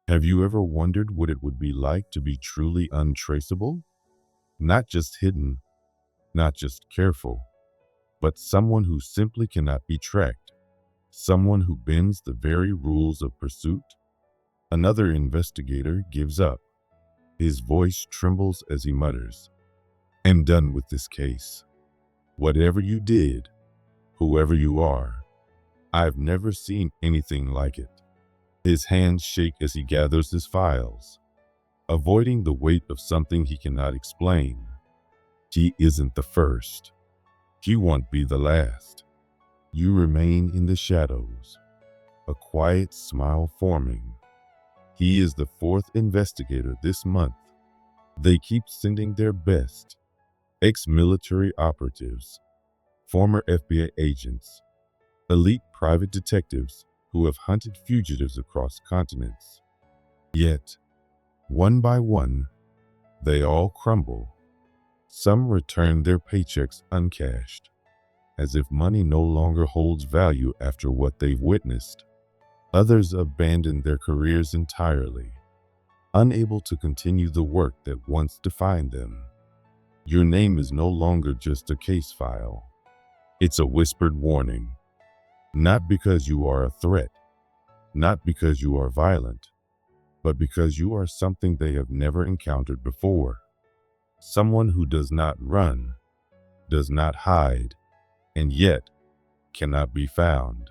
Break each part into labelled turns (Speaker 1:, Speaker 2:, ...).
Speaker 1: Have you ever wondered what it would be like to be truly untraceable? Not just hidden, not just careful, but someone who simply cannot be tracked, someone who bends the very rules of pursuit? Another investigator gives up. His voice trembles as he mutters, "I'm done with this case. Whatever you did, whoever you are, I've never seen anything like it." His hands shake as he gathers his files, avoiding the weight of something he cannot explain. He isn't the first. He won't be the last. You remain in the shadows, a quiet smile forming. He is the fourth investigator this month. They keep sending their best. Ex-military operatives, former FBI agents, elite private detectives who have hunted fugitives across continents. Yet, one by one, they all crumble. Some return their paychecks uncashed, as if money no longer holds value after what they've witnessed. Others abandon their careers entirely, unable to continue the work that once defined them. Your name is no longer just a case file. It's a whispered warning. Not because you are a threat, not because you are violent, but because you are something they have never encountered before. Someone who does not run, does not hide, and yet cannot be found.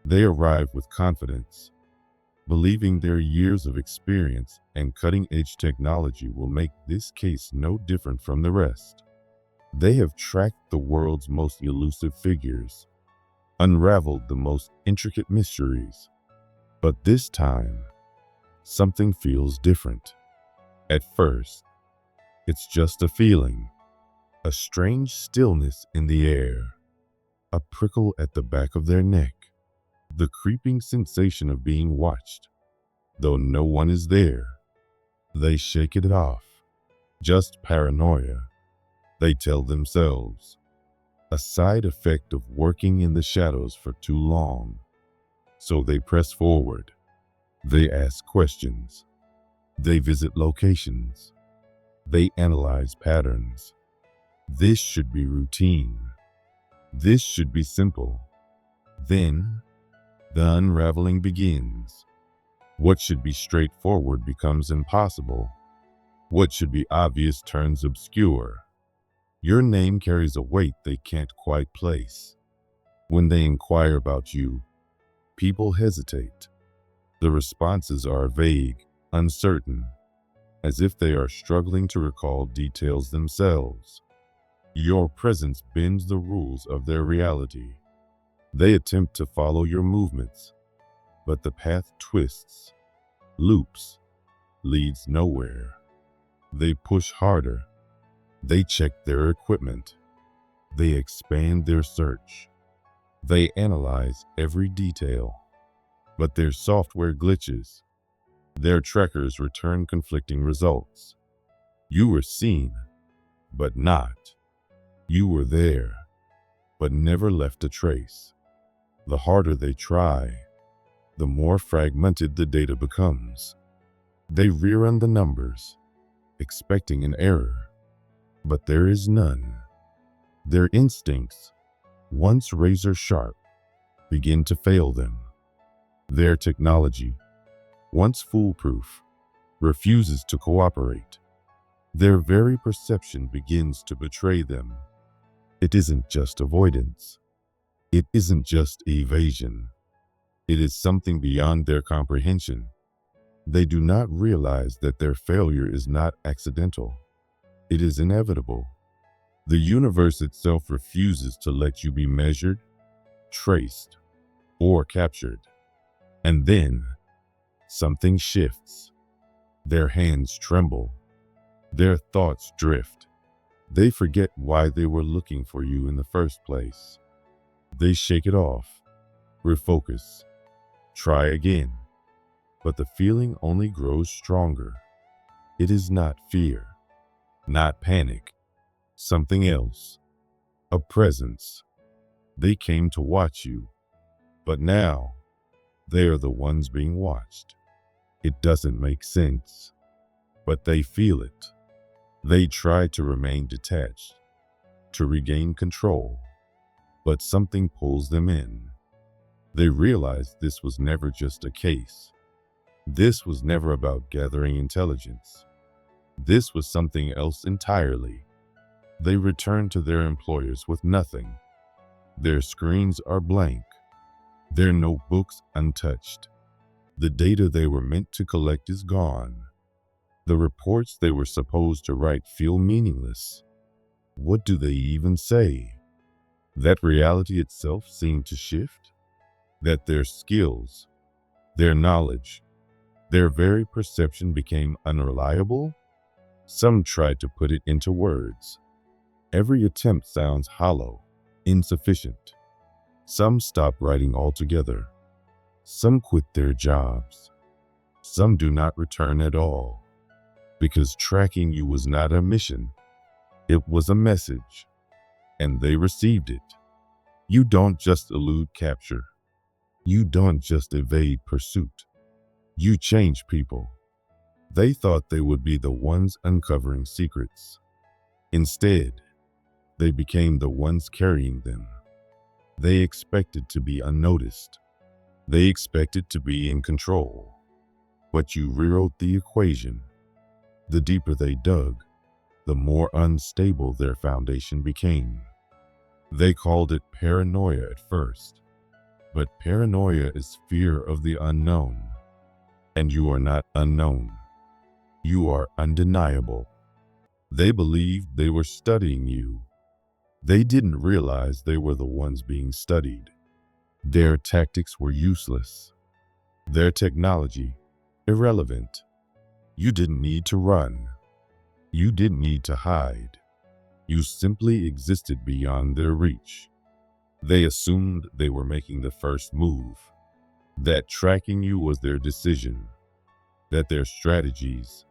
Speaker 1: They arrive with confidence, believing their years of experience and cutting-edge technology will make this case no different from the rest. They have tracked the world's most elusive figures, unraveled the most intricate mysteries. But this time, something feels different. At first, it's just a feeling, a strange stillness in the air, a prickle at the back of their neck, the creeping sensation of being watched. Though no one is there, they shake it off. Just paranoia, they tell themselves. A side effect of working in the shadows for too long. So they press forward. They ask questions. They visit locations. They analyze patterns. This should be routine. This should be simple. Then, the unraveling begins. What should be straightforward becomes impossible. What should be obvious turns obscure. Your name carries a weight they can't quite place. When they inquire about you, people hesitate. The responses are vague, uncertain, as if they are struggling to recall details themselves. Your presence bends the rules of their reality. They attempt to follow your movements, but the path twists, loops, leads nowhere. They push harder. They check their equipment. They expand their search. They analyze every detail. But their software glitches. Their trackers return conflicting results. You were seen, but not. You were there, but never left a trace. The harder they try, the more fragmented the data becomes. They rerun the numbers, expecting an error, but there is none. Their instincts, once razor sharp, begin to fail them. Their technology, once foolproof, refuses to cooperate. Their very perception begins to betray them. It isn't just avoidance. It isn't just evasion. It is something beyond their comprehension. They do not realize that their failure is not accidental. It is inevitable. The universe itself refuses to let you be measured, traced, or captured. And then, something shifts. Their hands tremble. Their thoughts drift. They forget why they were looking for you in the first place. They shake it off, refocus, try again. But the feeling only grows stronger. It is not fear, not panic, something else, a presence. They came to watch you, but now they are the ones being watched. It doesn't make sense, but they feel it. They try to remain detached, to regain control, but something pulls them in. They realize this was never just a case. This was never about gathering intelligence. This was something else entirely. They return to their employers with nothing. Their screens are blank. Their notebooks untouched. The data they were meant to collect is gone. The reports they were supposed to write feel meaningless. What do they even say? That reality itself seemed to shift? That their skills, their knowledge, their very perception became unreliable? Some tried to put it into words. Every attempt sounds hollow, insufficient. Some stop writing altogether. Some quit their jobs. Some do not return at all. Because tracking you was not a mission. It was a message. And they received it. You don't just elude capture. You don't just evade pursuit. You change people. They thought they would be the ones uncovering secrets. Instead, they became the ones carrying them. They expected to be unnoticed. They expected to be in control. But you rewrote the equation. The deeper they dug, the more unstable their foundation became. They called it paranoia at first. But paranoia is fear of the unknown. And you are not unknown. You are undeniable. They believed they were studying you. They didn't realize they were the ones being studied. Their tactics were useless. Their technology, irrelevant. You didn't need to run. You didn't need to hide. You simply existed beyond their reach. They assumed they were making the first move, that tracking you was their decision, that their strategies,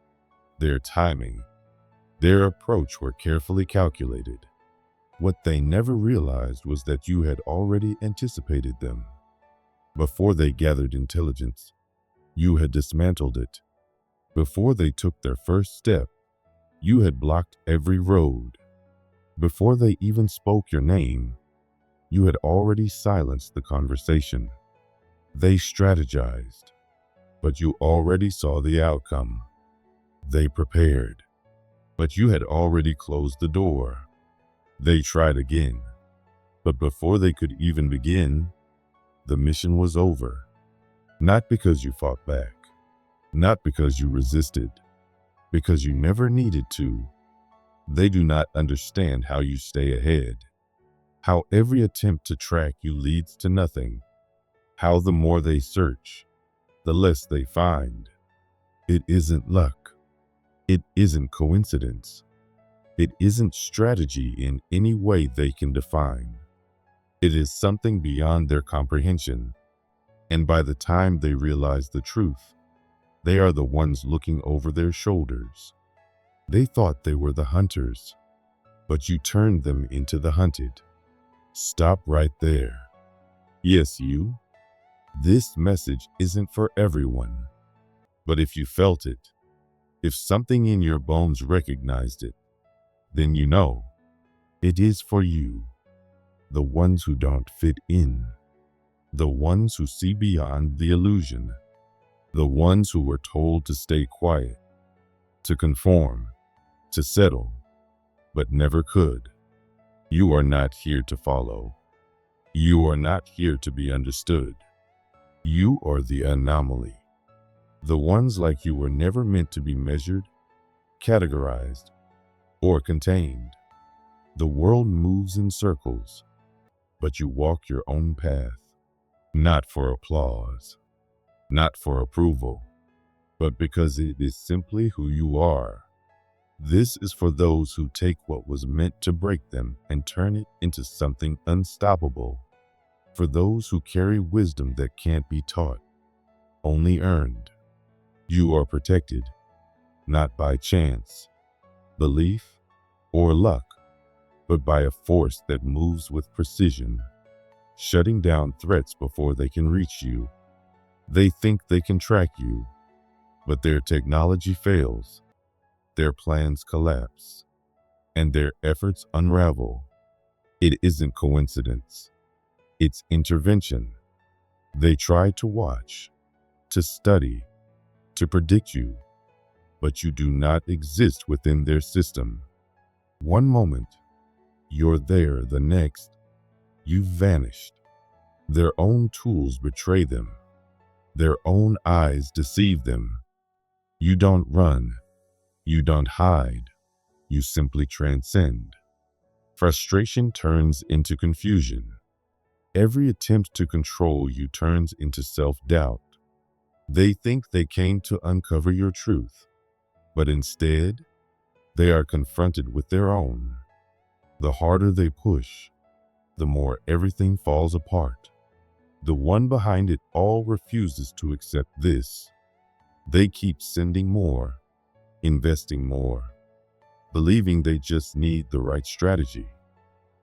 Speaker 1: their timing, their approach were carefully calculated. What they never realized was that you had already anticipated them. Before they gathered intelligence, you had dismantled it. Before they took their first step, you had blocked every road. Before they even spoke your name, you had already silenced the conversation. They strategized, but you already saw the outcome. They prepared, but you had already closed the door. They tried again, but before they could even begin, the mission was over. Not because you fought back, not because you resisted, because you never needed to. They do not understand how you stay ahead, how every attempt to track you leads to nothing, how the more they search, the less they find. It isn't luck. It isn't coincidence. It isn't strategy in any way they can define. It is something beyond their comprehension. And by the time they realize the truth, they are the ones looking over their shoulders. They thought they were the hunters, but you turned them into the hunted. Stop right there. Yes, you. This message isn't for everyone. But if you felt it, if something in your bones recognized it, then you know it is for you. The ones who don't fit in. The ones who see beyond the illusion. The ones who were told to stay quiet, to conform, to settle, but never could. You are not here to follow. You are not here to be understood. You are the anomaly. The ones like you were never meant to be measured, categorized, or contained. The world moves in circles, but you walk your own path, not for applause, not for approval, but because it is simply who you are. This is for those who take what was meant to break them and turn it into something unstoppable. For those who carry wisdom that can't be taught, only earned. You are protected, not by chance, belief, or luck, but by a force that moves with precision, shutting down threats before they can reach you. They think they can track you, But their technology fails, their plans collapse, and their efforts unravel. It isn't coincidence. It's intervention. They try to watch, to study, to predict you, but you do not exist within their system. One moment, you're there; the next, you've vanished. Their own tools betray them. Their own eyes deceive them. You don't run. You don't hide. You simply transcend. Frustration turns into confusion. Every attempt to control you turns into self-doubt. They think they came to uncover your truth, but instead, they are confronted with their own. The harder they push, the more everything falls apart. The one behind it all refuses to accept this. They keep sending more, investing more, believing they just need the right strategy.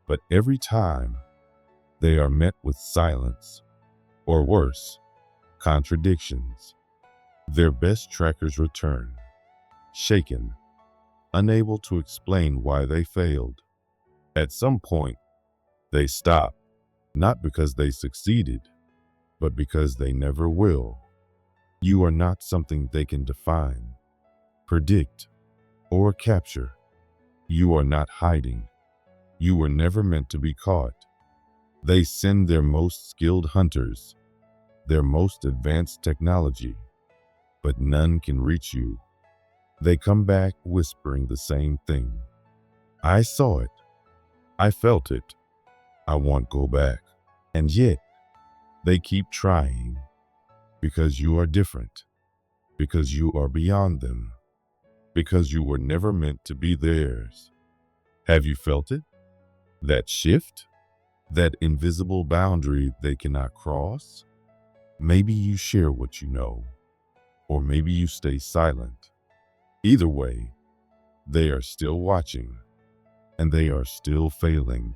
Speaker 1: But every time, they are met with silence, or worse, contradictions. Their best trackers return, shaken, unable to explain why they failed. At some point, they stop, not because they succeeded, but because they never will. You are not something they can define, predict, or capture. You are not hiding. You were never meant to be caught. They send their most skilled hunters, their most advanced technology, but none can reach you. They come back whispering the same thing. I saw it. I felt it. I won't go back. And yet, they keep trying, because you are different, because you are beyond them, because you were never meant to be theirs. Have you felt it? That shift? That invisible boundary they cannot cross? Maybe you share what you know, or maybe you stay silent. Either way, they are still watching, and they are still failing.